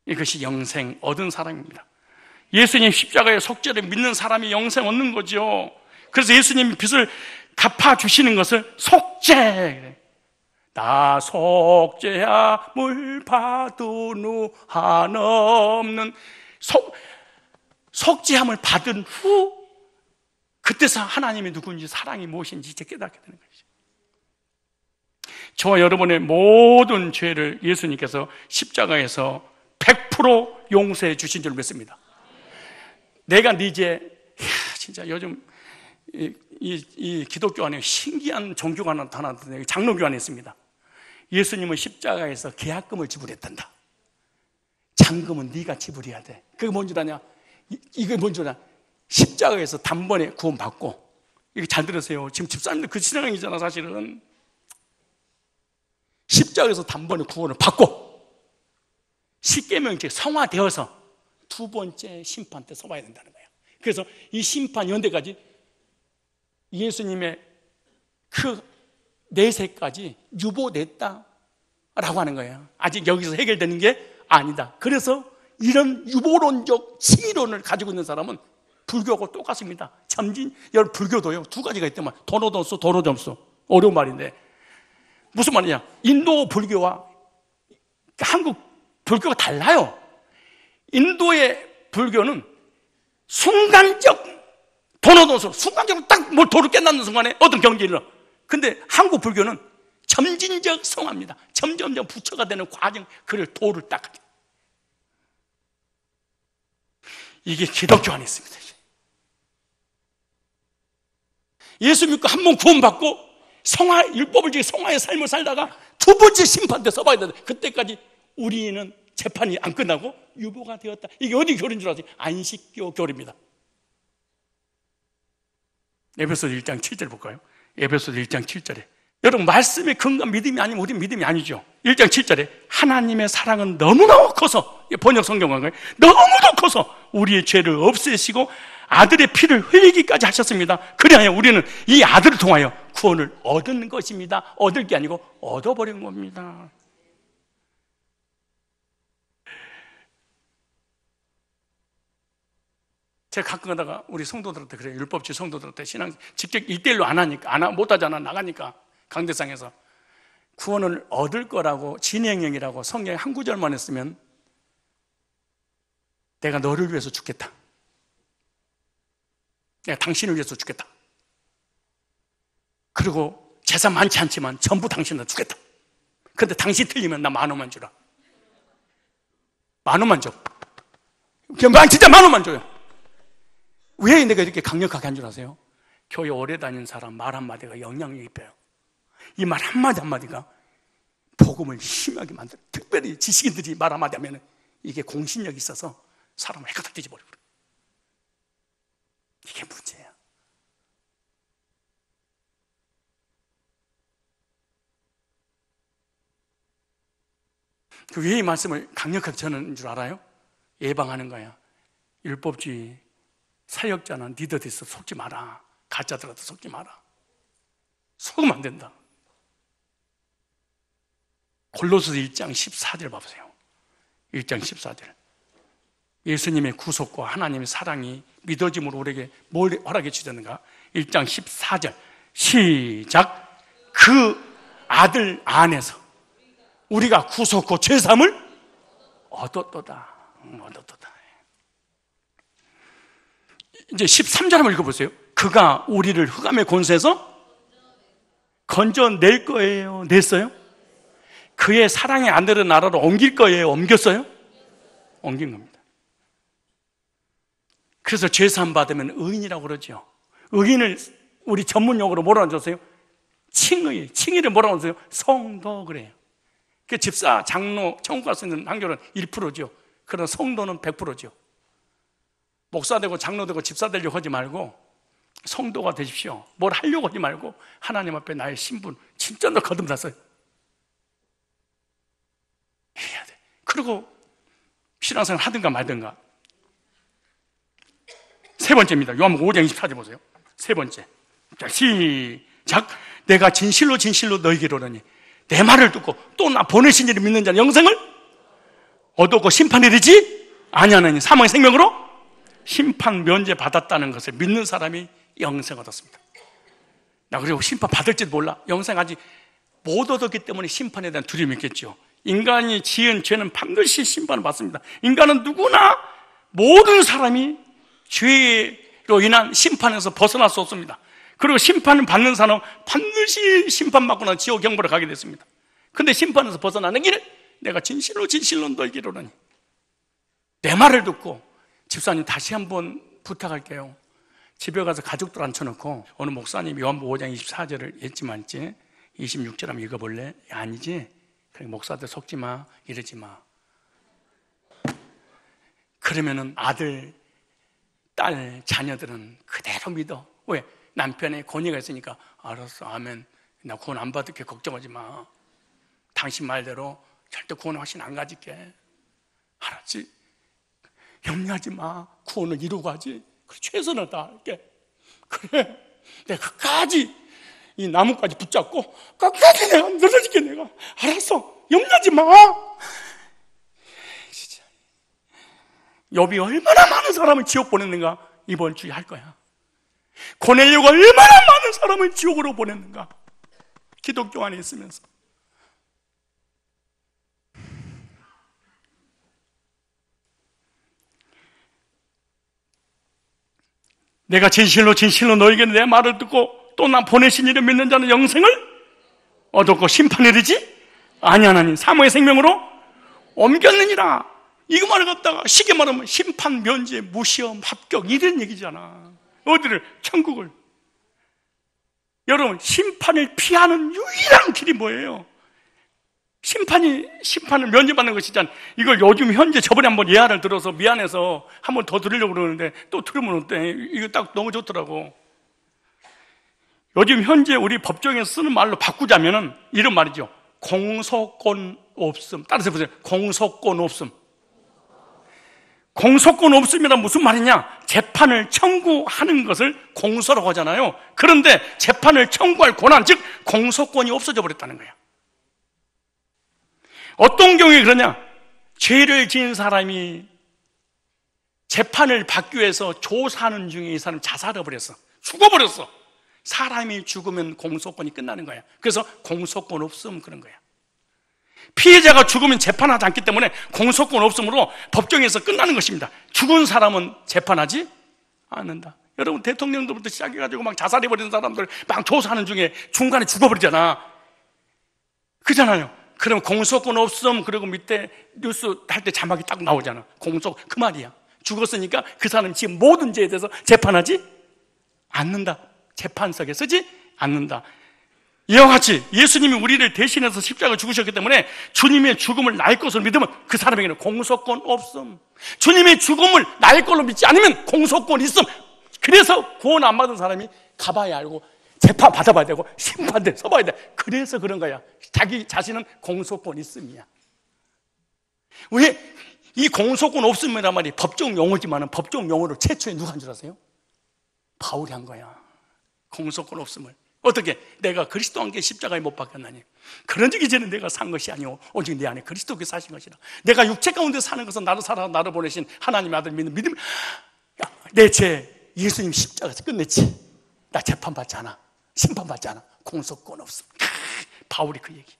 이것이 영생 얻은 사람입니다. 예수님 십자가의 속죄를 믿는 사람이 영생 얻는 거죠. 그래서 예수님이 빚을 갚아주시는 것을 속죄. 나 속죄함을 받은 후 한없는 속죄함을 받은 후 그때서 하나님이 누군지 사랑이 무엇인지 이제 깨닫게 되는 것이죠. 저와 여러분의 모든 죄를 예수님께서 십자가에서 100% 용서해 주신 줄 믿습니다. 내가 네 죄, 진짜 요즘 이 기독교 안에 신기한 종교가 하나 나타났는데, 장로교 안에 있습니다. 예수님은 십자가에서 계약금을 지불했단다. 잔금은 네가 지불해야 돼. 그게 뭔 줄 아냐? 이게 뭔 줄 아냐? 십자가에서 단번에 구원받고, 이거 잘 들으세요. 지금 집사님들 그 신앙이잖아. 사실은 십자가에서 단번에 구원을 받고 십계명이 성화되어서 두 번째 심판 때 서봐야 된다는 거예요. 그래서 이 심판 연대까지 예수님의 그 내세까지 유보됐다라고 하는 거예요. 아직 여기서 해결되는 게 아니다. 그래서 이런 유보론적 칭의론을 가지고 있는 사람은 불교하고 똑같습니다. 여러분, 불교도요 두 가지가 있더만, 도노돈수, 도노점수. 어려운 말인데 무슨 말이냐? 인도 불교와 한국 불교가 달라요. 인도의 불교는 순간적 도노돈수, 순간적으로 딱 뭘 도를 깨닫는 순간에 어떤 경지를 일어. 근데 한국 불교는 점진적 성화입니다. 점점점 부처가 되는 과정, 그를 도를 딱. 이게 기독교 안에 있습니다. 예수 믿고 한 번 구원받고 성화, 율법을 지켜 성화의 삶을 살다가 두 번째 심판 때 서봐야 된다. 그때까지 우리는 재판이 안 끝나고 유보가 되었다. 이게 어디 교리인 줄 아세요? 안식교 교리입니다. 에베소서 1장 7절 볼까요? 에베소서 1장 7절에 여러분, 말씀의 근거 믿음이 아니면 우리는 믿음이 아니죠. 1장 7절에 하나님의 사랑은 너무나 커서, 번역 성경은 거예요. 너무나 커서 우리의 죄를 없애시고 아들의 피를 흘리기까지 하셨습니다. 그래야 우리는 이 아들을 통하여 구원을 얻은 것입니다. 얻을 게 아니고 얻어버린 겁니다. 제가 가끔 가다가 우리 성도들한테 그래요. 율법주의 성도들한테 신앙 직접 1:1로 안 하니까, 못하잖아. 나가니까 강대상에서 구원을 얻을 거라고 진행형이라고 성경에 한 구절만 했으면 내가 너를 위해서 죽겠다. 내가 당신을 위해서 죽겠다. 그리고 재산 많지 않지만 전부 당신을 주겠다. 근데 당신 틀리면 나 10,000원만 주라. 10,000원만 줘. 그냥 진짜 10,000원만 줘요. 왜 내가 이렇게 강력하게 한 줄 아세요? 교회 오래 다닌 사람 말 한마디가 영향력이 있어요. 이 말 한마디가 복음을 심하게 만들어요. 특별히 지식인들이 말 한마디 하면 이게 공신력이 있어서 사람을 해가 다 뒤집어버려요. 이게 문제야. 그 왜 이 말씀을 강력하게 전하는 줄 알아요? 예방하는 거야. 율법주의 사역자는 니들 있어 속지 마라. 가짜들한테 속지 마라. 속으면 안 된다. 골로새서 1장 14절 봐보세요. 1장 14절. 예수님의 구속과 하나님의 사랑이 믿어짐으로 우리에게 뭘 허락해 주셨는가? 1장 14절 시작. 그 아들 안에서 우리가 구속고 죄사함을 얻었도다. 얻었도다. 이제 13절 한번 읽어보세요. 그가 우리를 흑암의 권세에서 건져낼 거예요? 냈어요? 그의 사랑의 아들의 나라로 옮길 거예요? 옮겼어요? 옮긴 겁니다. 그래서 죄사함 받으면 의인이라고 그러죠. 의인을 우리 전문용어로 뭐라고 하셨어요? 칭의. 칭의를 뭐라고 하세요? 성도 그래요. 그 집사, 장로, 천국 갈 수 있는 확률은 1%죠. 그러나 성도는 100%죠. 목사 되고 장로 되고 집사 되려고 하지 말고 성도가 되십시오. 뭘 하려고 하지 말고 하나님 앞에 나의 신분 진짜 너 거듭났어요. 해야 돼. 그리고 신앙생활 하든가 말든가. 세 번째입니다. 요한복음 5장 24절 보세요. 세 번째. 자, 시작. 내가 진실로 진실로 너희에게 이르노니 내 말을 듣고 또 나 보내신 이를 믿는 자는 영생을 얻었고 심판에 이르지 아니하느니 사망의 생명으로 심판 면제 받았다는 것을 믿는 사람이 영생 얻었습니다. 나 그리고 심판 받을지도 몰라. 영생 아직 못 얻었기 때문에 심판에 대한 두려움이 있겠죠. 인간이 지은 죄는 반드시 심판을 받습니다. 인간은 누구나 모든 사람이 죄로 인한 심판에서 벗어날 수 없습니다. 그리고 심판을 받는 사람은 반드시 심판받고 난 지옥 경보를 가게 됐습니다. 근데 심판에서 벗어나는 길을 내가 진실로 진실로 너에게 이르노니. 내 말을 듣고 집사님 다시 한번 부탁할게요. 집에 가서 가족들 앉혀놓고 어느 목사님이 요한복음 5장 24절을 했지만 26절 한번 읽어볼래? 아니지? 그래, 목사들 속지 마, 이러지 마. 그러면은 아들, 딸, 자녀들은 그대로 믿어. 왜? 남편의 권위가 있으니까 알았어, 아멘. 나 구원 안 받을게, 걱정하지 마. 당신 말대로 절대 구원 확신 안 가질게. 알았지? 염려하지 마. 구원을 이루고 하지. 그래, 최선을 다할게. 그래, 내가 끝까지 이 나무까지 붙잡고 끝까지 내가 늘어질게. 내가 알았어, 염려하지 마. 진짜 욥이 얼마나 많은 사람을 지옥 보냈는가 이번 주에 할 거야. 고넬료가 얼마나 많은 사람을 지옥으로 보냈는가 기독교 안에 있으면서. 내가 진실로 진실로 너에게 내 말을 듣고 또 나 보내신 이를 믿는 자는 영생을 얻었고 심판에 이르지 아니하나니 사망의 생명으로 옮겼느니라. 이거 말을 갖다가 쉽게 말하면 심판, 면제, 무시험, 합격 이런 얘기잖아. 어디를? 천국을. 여러분, 심판을 피하는 유일한 길이 뭐예요? 심판을 면제받는 것이잖아. 이걸 요즘 현재 저번에 한번 예화를 들어서 미안해서 한번 더 들으려고 그러는데 또 들으면 어때? 이거 딱 너무 좋더라고. 요즘 현재 우리 법정에서 쓰는 말로 바꾸자면은 이런 말이죠. 공소권 없음. 따라서 보세요. 공소권 없음. 공소권 없음이란 무슨 말이냐? 재판을 청구하는 것을 공소라고 하잖아요. 그런데 재판을 청구할 권한, 즉 공소권이 없어져 버렸다는 거예요. 어떤 경우에 그러냐? 죄를 지은 사람이 재판을 받기 위해서 조사하는 중에 이 사람 자살해버렸어. 죽어버렸어. 사람이 죽으면 공소권이 끝나는 거야. 그래서 공소권 없음 그런 거야. 피해자가 죽으면 재판하지 않기 때문에 공소권 없음으로 법정에서 끝나는 것입니다. 죽은 사람은 재판하지 않는다. 여러분, 대통령들부터 시작해가지고 막 자살해버리는 사람들 막 조사하는 중에 중간에 죽어버리잖아. 그잖아요. 그럼 공소권 없음, 그리고 밑에 뉴스 할 때 자막이 딱 나오잖아. 공소, 그 말이야. 죽었으니까 그 사람 지금 모든 죄에 대해서 재판하지 않는다. 재판석에 서지 않는다. 이와 같이 예수님이 우리를 대신해서 십자가를 죽으셨기 때문에 주님의 죽음을 나의 것으로 믿으면 그 사람에게는 공소권 없음. 주님의 죽음을 나의 걸로 믿지 않으면 공소권 있음. 그래서 구원 안 받은 사람이 가봐야 알고 재판 받아봐야 되고 심판대 서봐야 돼. 그래서 그런 거야. 자기 자신은 공소권 있음이야. 왜? 이 공소권 없음이란 말이 법정 용어지만 법정 용어로 최초에 누가 한 줄 아세요? 바울이 한 거야. 공소권 없음을. 어떻게? 내가 그리스도와 함께 십자가에 못 박혔나니 그런 적이 전에 내가 산 것이 아니오 오직 내 안에 그리스도께 사신 것이라. 내가 육체 가운데 사는 것은 나를 살아 나를 보내신 하나님의 아들 믿는 믿음. 내 죄 예수님 십자가에서 끝냈지. 나 재판받지 않아. 심판받지 않아. 공소권 없음. 바울이 그 얘기.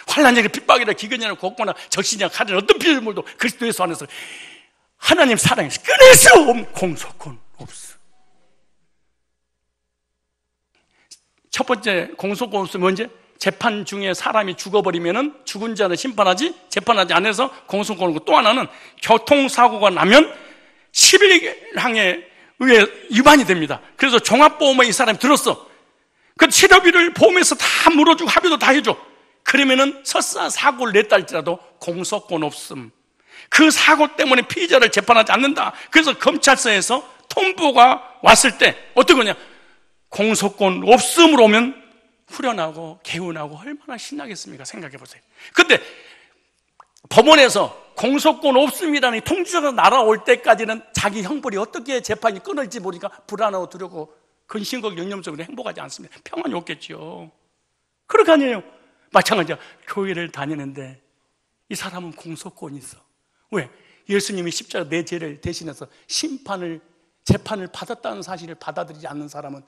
환난이나 핍박이나 기근이나 곡고나 적신이나 칼이나 어떤 피조물도 그리스도 예수 안에서 하나님 사랑에서 끊을 수 없는 공소권 없음. 첫 번째 공소권 없음 언제? 재판 중에 사람이 죽어버리면은 죽은 자는 심판하지 재판하지 않아서 공소권 없고, 또 하나는 교통사고가 나면 11항에 의해 위반이 됩니다. 그래서 종합보험에 이 사람이 들었어. 그 치료비를 보험에서 다 물어주고 합의도 다 해줘. 그러면은 설사 사고를 냈다 할지라도 공소권 없음. 그 사고 때문에 피의자를 재판하지 않는다. 그래서 검찰서에서 통보가 왔을 때 어떻게 하냐? 공소권 없음으로 오면 후련하고 개운하고 얼마나 신나겠습니까? 생각해 보세요. 근데 법원에서 공소권 없음이라는 통지서가 날아올 때까지는 자기 형벌이 어떻게 재판이 끊을지 모르니까 불안하고 두렵고 근심과 영념 속으로 행복하지 않습니다. 평안이 없겠죠. 그렇게 아니에요. 마찬가지야. 교회를 다니는데 이 사람은 공소권이 있어. 왜? 예수님이 십자가 내 죄를 대신해서 재판을 받았다는 사실을 받아들이지 않는 사람은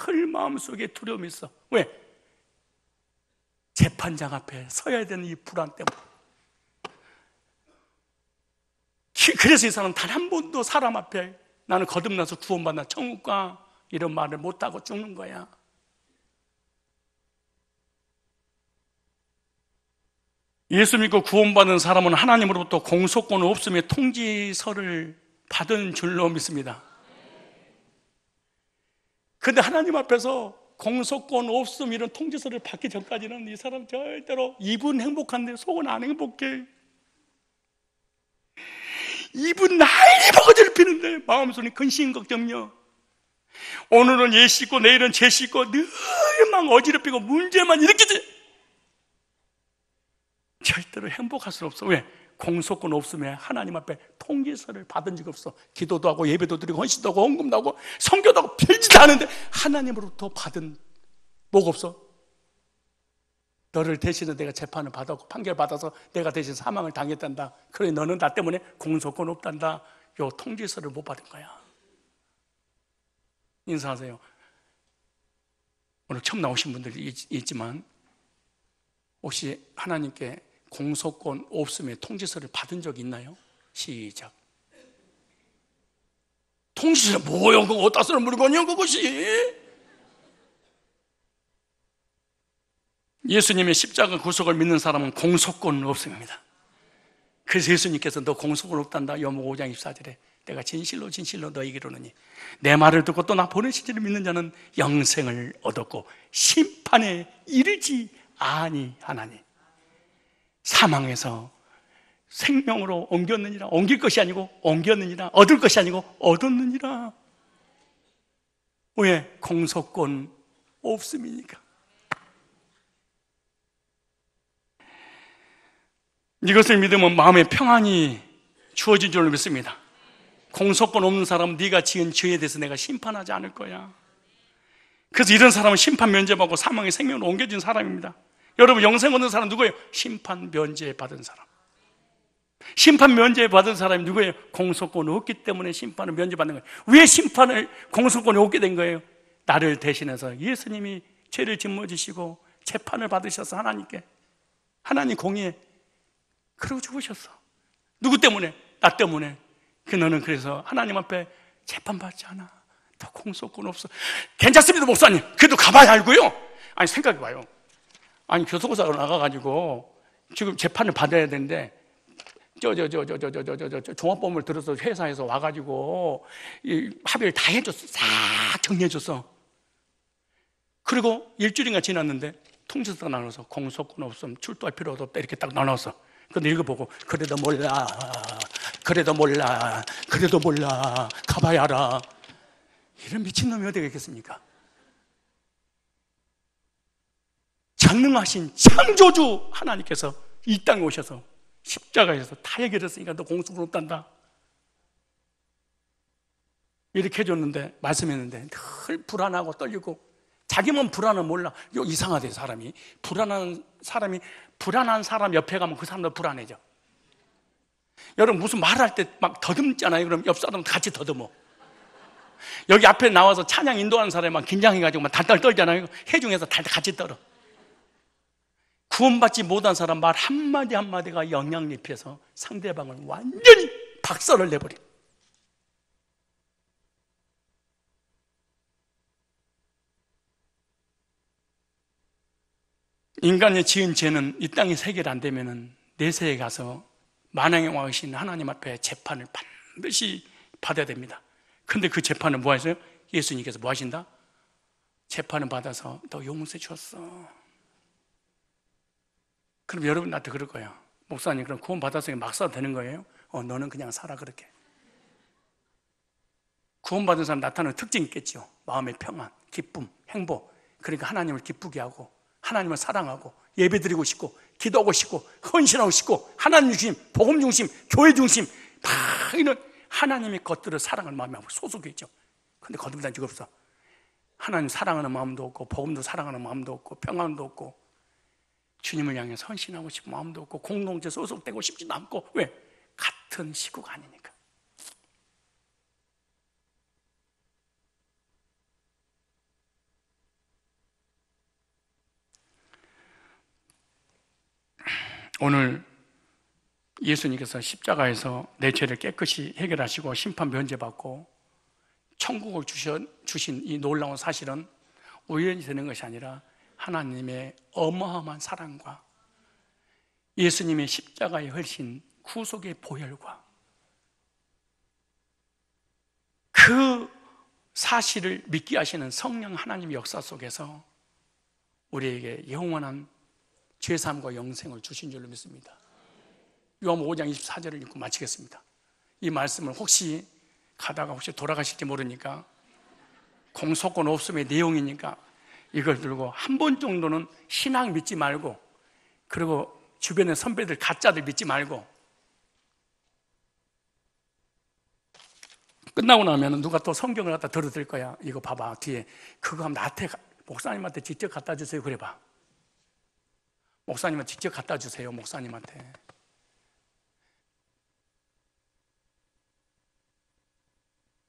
늘 마음속에 두려움이 있어. 왜? 재판장 앞에 서야 되는 이 불안 때문에. 그래서 이 사람은 단 한 번도 사람 앞에 나는 거듭나서 구원받나 천국과 이런 말을 못하고 죽는 거야. 예수 믿고 구원받은 사람은 하나님으로부터 공소권 없음의 통지서를 받은 줄로 믿습니다. 근데 하나님 앞에서 공소권 없음 이런 통지서를 받기 전까지는 이 사람 절대로 입은 행복한데 속은 안 행복해. 입은 난리 버거지를 피는데 마음속에 근심 걱정요. 오늘은 얘 씻고 내일은 쟤 씻고 늘만 어지럽히고 문제만 일으키지. 절대로 행복할 수 없어. 왜? 공소권 없으면 하나님 앞에 통지서를 받은 적이 없어. 기도도 하고 예배도 드리고 헌신도 하고 헌금도 하고 성교도 하고 별짓도 하는데 하나님으로부터 받은 뭐가 없어? 너를 대신해 내가 재판을 받았고 판결받아서 내가 대신 사망을 당했단다. 그래 너는 나 때문에 공소권 없단다. 요 통지서를 못 받은 거야. 인사하세요. 오늘 처음 나오신 분들이 있지만 혹시 하나님께 공소권 없음의 통지서를 받은 적 있나요? 시작. 통지서 뭐요? 그거 어디다 쓰는 물건이요? 그것이 예수님의 십자가 구속을 믿는 사람은 공소권 없음입니다. 그래서 예수님께서 너 공소권 없단다. 요목 5장 24절에 내가 진실로 진실로 너에게 이르노니 내 말을 듣고 또 나 보내신 이를 믿는 자는 영생을 얻었고 심판에 이르지 아니하나니 사망에서 생명으로 옮겼느니라. 옮길 것이 아니고 옮겼느니라. 얻을 것이 아니고 얻었느니라. 왜? 공소권 없음이니까. 이것을 믿으면 마음의 평안이 주어진 줄 믿습니다. 공소권 없는 사람은 네가 지은 죄에 대해서 내가 심판하지 않을 거야. 그래서 이런 사람은 심판 면제받고 사망의 생명으로 옮겨진 사람입니다. 여러분 영생 얻는 사람 누구예요? 심판 면제 받은 사람. 심판 면제 받은 사람이 누구예요? 공소권이 없기 때문에 심판을 면제받는 거예요. 왜 심판을 공소권이 없게 된 거예요? 나를 대신해서 예수님이 죄를 짊어지시고 재판을 받으셔서 하나님께 하나님 공의에 그러고 죽으셨어. 누구 때문에? 나 때문에. 너는 그래서 하나님 앞에 재판받지 않아. 더 공소권 없어. 괜찮습니다 목사님. 그래도 가봐야 알고요. 아니 생각해봐요. 아니 교통사고 나가가지고 지금 재판을 받아야 되는데 종합보험을 들어서 회사에서 와가지고 이 합의를 다 해줬어. 싹 정리해줬어. 그리고 일주일인가 지났는데 통지서가 나눠서 공소권 없음 출두할 필요도 없다 이렇게 딱 나눠서. 근데 읽어보고 그래도 몰라 가봐야 알아. 이런 미친놈이 어디가 있겠습니까? 전능하신 창조주 하나님께서 이 땅에 오셔서 십자가에서 다 해결했으니까 너 공소권 없단다 이렇게 해줬는데 말씀했는데 늘 불안하고 떨리고 자기만 불안은 몰라. 이상하대 사람이. 불안한 사람 옆에 가면 그 사람도 불안해져. 여러분 무슨 말할 때 막 더듬잖아요. 그럼 옆 사람 같이 더듬어. 여기 앞에 나와서 찬양 인도하는 사람이 막 긴장해가지고 막 달달 떨잖아요. 해중에서 달달 같이 떨어. 구원받지 못한 사람 말 한마디 한마디가 영향력해서 상대방을 완전히 박살을 내버려. 인간의 지은 죄는 이 땅에 해결 안 되면은 내세에 가서 만왕의 왕이신 하나님 앞에 재판을 반드시 받아야 됩니다. 근데 그 재판을 뭐 하세요? 예수님께서 뭐 하신다? 재판을 받아서 너 용서해 줬어. 그럼 여러분 나한테 그럴 거예요. 목사님 그럼 구원 받았으니까 막 살아도 되는 거예요? 너는 그냥 살아 그렇게. 구원받은 사람 나타나는 특징이 있겠죠. 마음의 평안, 기쁨, 행복. 그러니까 하나님을 기쁘게 하고 하나님을 사랑하고 예배드리고 싶고 기도하고 싶고 헌신하고 싶고 하나님 중심, 복음 중심, 교회 중심 막 이런 하나님의 것들을 사랑하는 마음이 솟게 있죠. 근데 거듭난 적 없어. 하나님 사랑하는 마음도 없고 복음도 사랑하는 마음도 없고 평안도 없고 주님을 향해 헌신하고 싶은 마음도 없고 공동체 소속되고 싶지도 않고. 왜? 같은 식구가 아니니까. 오늘 예수님께서 십자가에서 내 죄를 깨끗이 해결하시고 심판 면제받고 천국을 주신 이 놀라운 사실은 우연히 되는 것이 아니라 하나님의 어마어마한 사랑과 예수님의 십자가의 훨씬 구속의 보혈과 그 사실을 믿게 하시는 성령 하나님의 역사 속에서 우리에게 영원한 죄사함과 영생을 주신 줄로 믿습니다. 요한 5장 24절을 읽고 마치겠습니다. 이 말씀을 혹시 가다가 혹시 돌아가실지 모르니까 공소권 없음의 내용이니까 이걸 들고 한 번 정도는 신앙 믿지 말고, 그리고 주변의 선배들 가짜들 믿지 말고, 끝나고 나면 누가 또 성경을 갖다 들어들 거야. 이거 봐봐, 뒤에 그거 하면 나한테, 목사님한테 직접 갖다 주세요. 그래 봐. 목사님한테 직접 갖다 주세요. 목사님한테.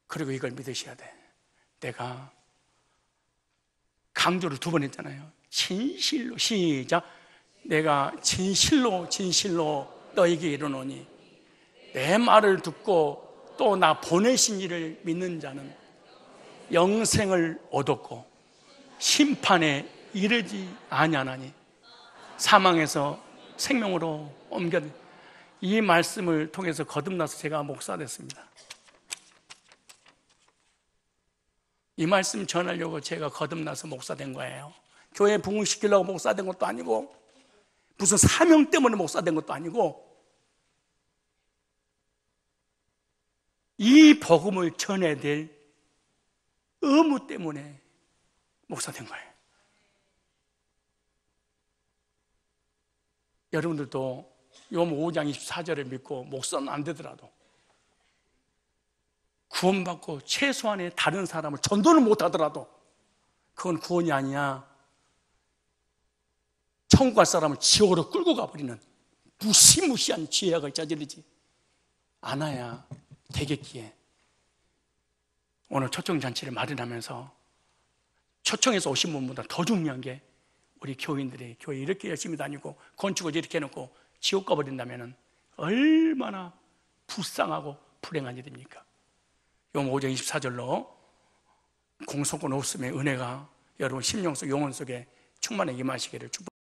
그리고 이걸 믿으셔야 돼. 내가 강조를 2번 했잖아요. 진실로, 시작. 내가 진실로 너에게 이르노니 내 말을 듣고 또 나 보내신 이를 믿는 자는 영생을 얻었고 심판에 이르지 아니하나니 사망에서 생명으로 옮겨. 이 말씀을 통해서 거듭나서 제가 목사 됐습니다. 이 말씀 전하려고 제가 거듭나서 목사 된 거예요. 교회 부흥시키려고 목사 된 것도 아니고, 무슨 사명 때문에 목사 된 것도 아니고, 이 복음을 전해야 될 의무 때문에 목사 된 거예요. 여러분들도 요한 5장 24절을 믿고 목사는 안 되더라도 구원받고 최소한의 다른 사람을 전도를 못하더라도 그건 구원이 아니야. 천국 갈 사람을 지옥으로 끌고 가버리는 무시무시한 죄악을 저지르지 않아야 되겠기에 오늘 초청잔치를 마련하면서 초청해서 오신 분보다 더 중요한 게 우리 교인들이 교회 이렇게 열심히 다니고 건축을 이렇게 해놓고 지옥 가버린다면 얼마나 불쌍하고 불행한 일입니까? 요한 5장 24절로 공소권 없음의 은혜가 여러분 심령 속 영혼 속에 충만하게 임하시기를 축복합니다.